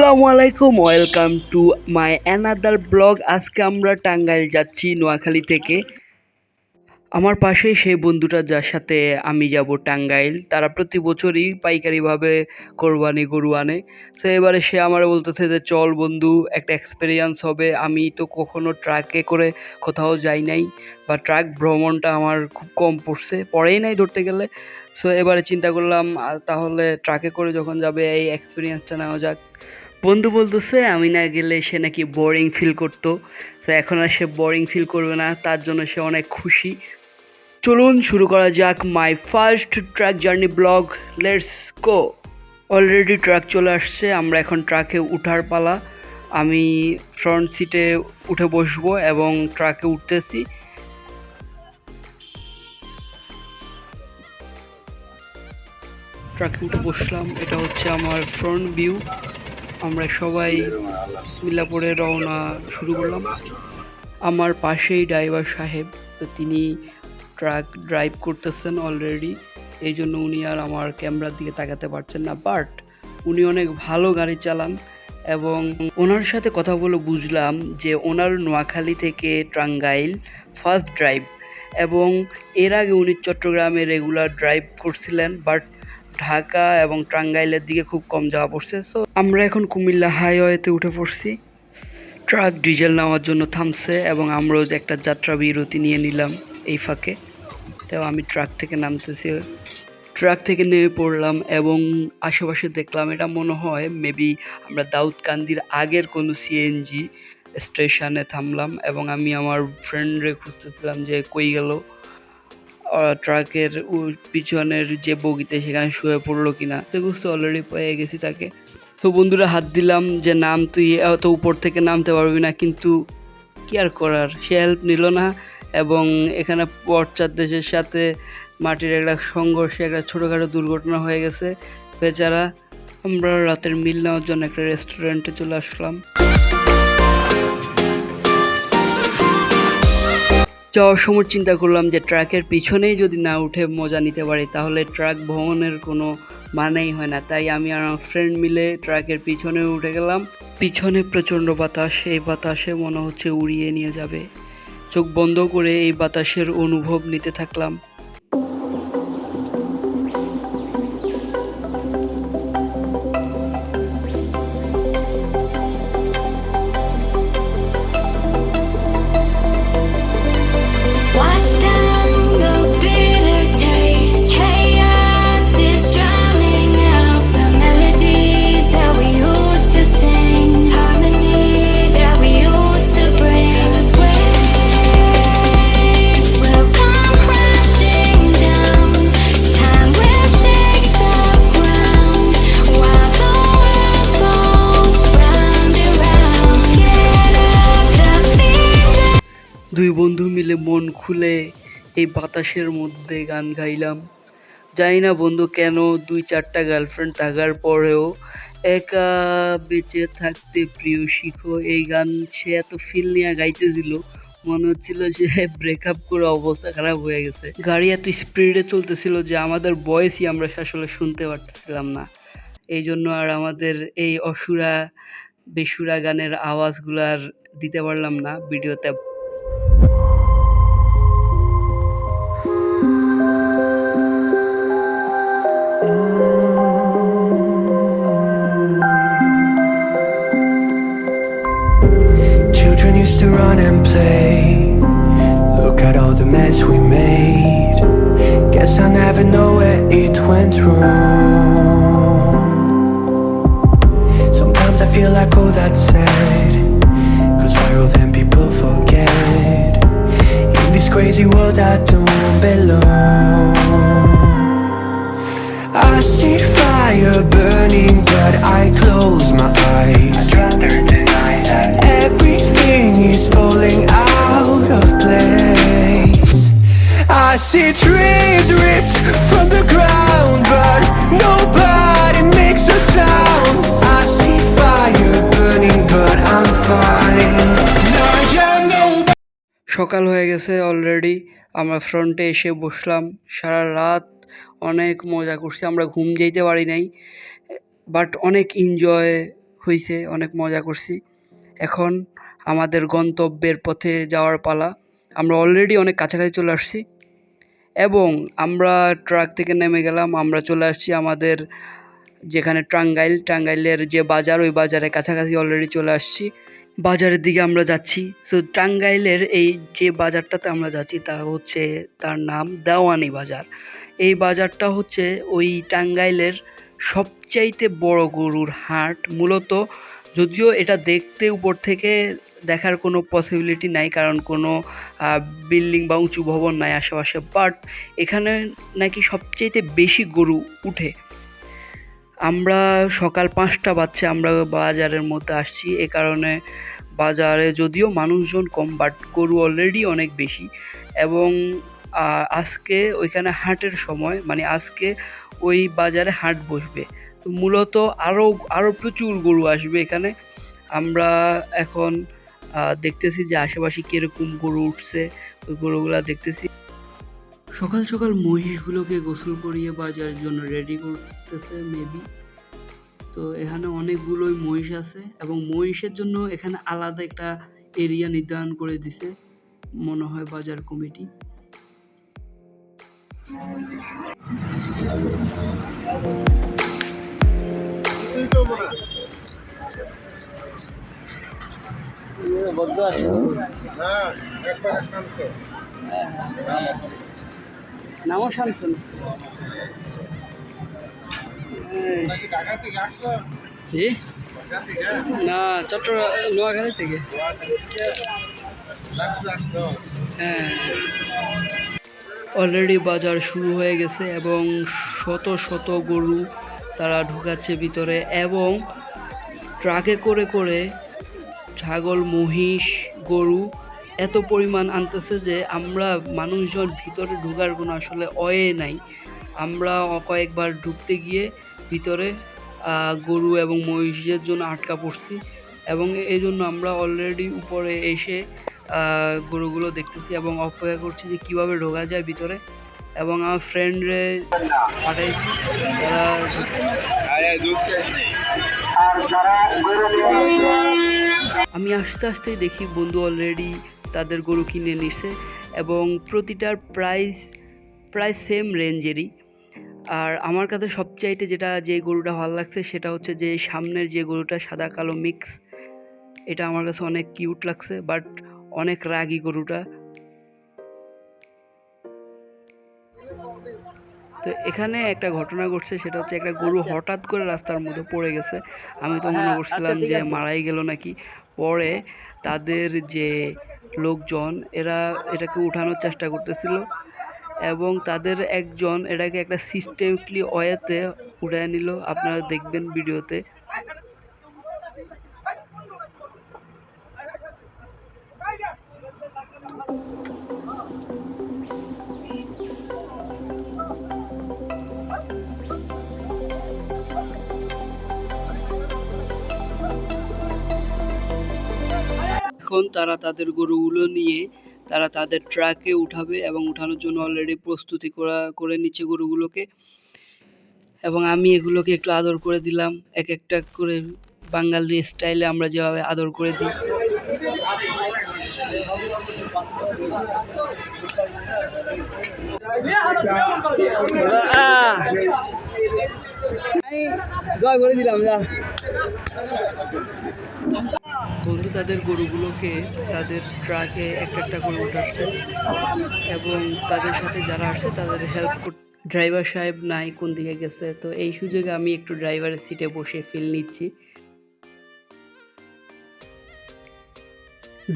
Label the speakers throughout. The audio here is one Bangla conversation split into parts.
Speaker 1: আসসালামু আলাইকুম, welcome to my another blog. আজকে আমরা টাঙ্গাইল যাচ্ছি নোয়াখালী থেকে। আমার পাশেই সেই বন্ধুটা যার সাথে আমি যাব টাঙ্গাইল, তারা প্রতি বছরই পাইকারিভাবে কোরবানি গরু আনে। তো এবারে সে আমার বলতেছে যে চল বন্ধু, একটা এক্সপিরিয়েন্স হবে। আমি তো কখনো ট্রাকে করে কোথাও যাই নাই, বা ট্রাক ভ্রমণটা আমার খুব কম পড়েই নাই ধরতে গেলে। সো এবারে চিন্তা করলাম তাহলে ট্রাকে করে যখন যাবে এই এক্সপিরিয়েন্সটা নেওয়া যাক। বন্ধু বলতেছে আমি না গেলে সে নাকি বোরিং ফিল করতো, তো এখন আর সে বোরিং ফিল করবে না, তার জন্য সে অনেক খুশি। চলুন শুরু করা যাক my first truck journey blog. Let's go. Already truck চলে আসছে, আমরা এখন ট্রাকে উঠার পালা। আমি ফ্রন্ট সিটে উঠে বসবো এবং ট্রাকে উঠতেছি। ট্রাকে উঠে বসলাম, এটা হচ্ছে আমার ফ্রন্ট ভিউ। আমরা সবাই মিলাপুরে রওনা শুরু করলাম। আমার পাশেই ড্রাইভার সাহেব, তো তিনি ট্রাক ড্রাইভ করতেছেন অলরেডি, এই জন্য উনি আর আমার ক্যামেরার দিকে তাকাতে পারছেন না, বাট উনি অনেক ভালো গাড়ি চালান। এবং ওনার সাথে কথা বলে বুঝলাম যে ওনার নোয়াখালী থেকে টাঙ্গাইল ফার্স্ট ড্রাইভ, এবং এর আগে উনি চট্টগ্রামে রেগুলার ড্রাইভ করছিলেন, বাট ঢাকা এবং টাঙ্গাইলের দিকে খুব কম যাওয়া পড়ছে। সো আমরা এখন কুমিল্লা হাইওয়েতে উঠে পড়ছি। ট্রাক ডিজেল নেওয়ার জন্য থামছে এবং আমরাও একটা যাত্রা বিরতি নিয়ে নিলাম এই ফাঁকে। তো আমি ট্রাক থেকে নামতেছি, ট্রাক থেকে নেমে পড়লাম এবং আশেপাশে দেখলাম, এটা মনে হয় মেবি আমরা দাউদকান্দির আগের কোনো সিএনজি স্টেশনে থামলাম, এবং আমি আমার ফ্রেন্ডরে খুঁজতেছিলাম যে কই গেল, ট্রাকের পিছনের যে বগিতে সেখানে শুয়ে পড়লো কিনা। তো বুঝতে অলরেডি পেয়ে গেছি তাকে। তো বন্ধুরা হাত দিলাম যে নাম, তুই এত উপর থেকে নামতে পারবি না, কিন্তু কি আর করার, সে হেল্প নিল না। এবং এখানে পশ্চাৎ দেশের সাথে মাটির একটা সংঘর্ষে একটা ছোটোখাটো দুর্ঘটনা হয়ে গেছে বেচারা। আমরা রাতের মিল নেওয়ার জন্য একটা রেস্টুরেন্টে চলে আসলাম। যাওয়ার সময় চিন্তা করলাম যে ট্রাকের পিছনেই যদি না উঠে মজা নিতে পারি তাহলে ট্রাক ভ্রমণের কোনো মানেই হয় না। তাই আমি আর আমার ফ্রেন্ড মিলে ট্রাকের পিছনে উঠে গেলাম। পিছনে প্রচণ্ড বাতাস, এই বাতাসে মনে হচ্ছে উড়িয়ে নিয়ে যাবে। চোখ বন্ধ করে এই বাতাসের অনুভব নিতে থাকলাম। দুই বন্ধু মিলে মন খুলে এই বাতাসের মধ্যে গান গাইলাম। জানি না বন্ধু কেন 2-4টা গার্লফ্রেন্ড থাকার পরেও একা বেঁচে থাকতে প্রিয় শিখো, এই গান সে এত ফিল নিয়ে গাইতেছিল, মনে হচ্ছিল যে ব্রেকআপ করে অবস্থা খারাপ হয়ে গেছে। গাড়ি এত স্পিডে চলতেছিল যে আমাদের ভয়েসই আমরা আসলে শুনতে পারতেছিলাম না, এই জন্য আর আমাদের এই অসুরা বেসুরা গানের আওয়াজগুলো আর দিতে পারলাম না ভিডিওতে।
Speaker 2: Children used to run and play. Look at all the mess we made. Guess I never know where it went wrong. Sometimes I feel like oh that's sad, 'cause viral then people forget. In this crazy world I don't belong. I see fire burning but I close my eyes. I'd rather deny that everything is falling out of place. I see trees ripped from the ground but nobody makes a sound. I see fire burning but I'm fine.
Speaker 1: সকাল হয়ে গেছে অলরেডি, আমরা ফ্রন্টে এসে বসলাম। সারা রাত অনেক মজা করছি, আমরা ঘুম যেতে পারি নাই, বাট অনেক এনজয় হয়েছে, অনেক মজা করছি। এখন আমাদের গন্তব্যের পথে যাওয়ার পালা। আমরা অলরেডি অনেক কাছাকাছি চলে আসছি এবং আমরা ট্রাক থেকে নেমে গেলাম। আমরা চলে আসছি আমাদের যেখানে টাঙ্গাইলের যে বাজার, ওই বাজারের কাছাকাছি অলরেডি চলে আসছি। বাজারের দিকে আমরা যাচ্ছি। সো টাঙ্গাইলের এই যে বাজারটাতে আমরা যাচ্ছি তা হচ্ছে, তার নাম দেওয়ানি বাজার। এই বাজারটা হচ্ছে ওই টাঙ্গাইলের সবচাইতে বড় গরুর হাট মূলত। যদিও এটা দেখতে উপর থেকে দেখার কোনো পসিবিলিটি নাই, কারণ কোনো বিল্ডিং বা উঁচু ভবন নাই আশেপাশে, বাট এখানে নাকি সবচাইতে বেশি গরু উঠে। আমরা সকাল 5টা বাজছে, আমরা বাজারের মধ্যে আসছি। এ কারণে বাজারে যদিও মানুষজন কম, বাট গরু অলরেডি অনেক বেশি। এবং আজকে ওইখানে হাটের সময়, মানে আজকে ওই বাজারে হাট বসবে, তো মূলত আরও প্রচুর গরু আসবে এখানে। আমরা এখন দেখতেছি যে আশেপাশে কীরকম গরু উঠছে, ওই গরুগুলা দেখতেছি। সকাল সকাল মহিষগুলোকে গোসল করিয়ে বাজারের জন্য রেডি করতেছে মেবি। তো এখানে অনেকগুলোই মহিষ আছে এবং মহিষের জন্য এখানে আলাদা একটা এরিয়া নির্ধারণ করে দিছে মনে হয় বাজার কমিটি। নামও শান্ত জি না, চট্টগ্রাম নোয়াখালী থেকে। হ্যাঁ, অলরেডি বাজার শুরু হয়ে গেছে এবং শত শত গরু তারা ঢুকাচ্ছে ভিতরে এবং ট্রাকে করে করে ছাগল, মহিষ, গরু এত পরিমাণ আনতেছে যে আমরা মানুষজন ভিতরে ঢোকার কোনো আসলে ওয়ে নাই। আমরা কয়েকবার ঢুকতে গিয়ে ভিতরে গরু এবং মহিষের জন্য আটকা পড়ছি এবং এই জন্য আমরা অলরেডি উপরে এসে গরুগুলো দেখতেছি এবং অপেক্ষা করছি যে কীভাবে ঢোকা যায় ভিতরে। এবং আমার ফ্রেন্ডরে পাঠাইছি, আমি আস্তে আস্তেই দেখি বন্ধু অলরেডি তাদের গরু কিনে নিছে এবং প্রতিটার প্রাইস প্রায় সেম রেঞ্জেরই। আর আমার কাছে সবচাইতে যে গরুটা ভালো লাগছে সেটা হচ্ছে যে সামনের যে গরুটা সাদা কালো মিক্স, এটা আমার কাছে অনেক কিউট লাগছে, বাট অনেক রাগী গরুটা। তো এখানে একটা ঘটনা ঘটছে, সেটা হচ্ছে একটা গরু হঠাৎ করে রাস্তার মধ্যে পড়ে গেছে। আমি তো মনে করছিলাম যে মারাই গেল নাকি। পরে তাদের যে লোকজন এরা এটাকে উঠানোর চেষ্টা করতেছিল এবং তাদের একজন এটাকে একটা সিস্টেমলি ওয়েতে উঠায় নিল, আপনারা দেখবেন ভিডিওতে। এখন তারা তাদের গরুগুলো নিয়ে তারা তাদের ট্রাকে উঠাবে এবং উঠানোর জন্য অলরেডি প্রস্তুতি করে নিচ্ছে গরুগুলোকে। এবং আমি এগুলোকে একটু আদর করে দিলাম, এক একটা করে বাঙালি স্টাইলে আমরা যেভাবে আদর করে দিই। জয় করে দিলাম যা। বন্ধু তাদের গরুগুলোকে তাদের ট্রাকে একটা করে উঠাচ্ছে এবং তাদের সাথে যারা আসছে তাদের হেল্প করতে। ড্রাইভার সাহেব নাই, কোন দিকে গেছে, তো এই সুযোগে আমি একটু ড্রাইভারের সিটে বসে ফিল নিচ্ছি।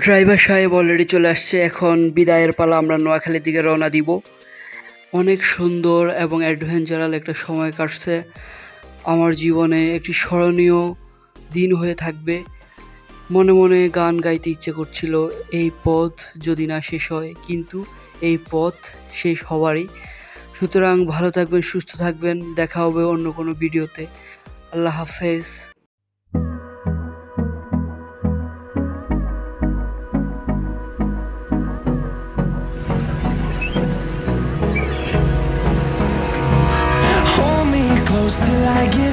Speaker 1: ড্রাইভার সাহেব অলরেডি চলে আসছে, এখন বিদায়ের পালা, আমরা নোয়াখালীর দিকে রওনা দিব। অনেক সুন্দর এবং অ্যাডভেঞ্চারাল একটা সময় কাটছে, আমার জীবনে একটি স্মরণীয় দিন হয়ে থাকবে। মনে মনে গান গাইতে ইচ্ছে করছিল, এই পথ যদি না শেষ হয়, কিন্তু এই পথ শেষ হবারই। সুতরাং ভালো থাকবেন, সুস্থ থাকবেন, দেখা হবে অন্য কোনো ভিডিওতে। আল্লাহ হাফেজ।
Speaker 2: Hold me close till I get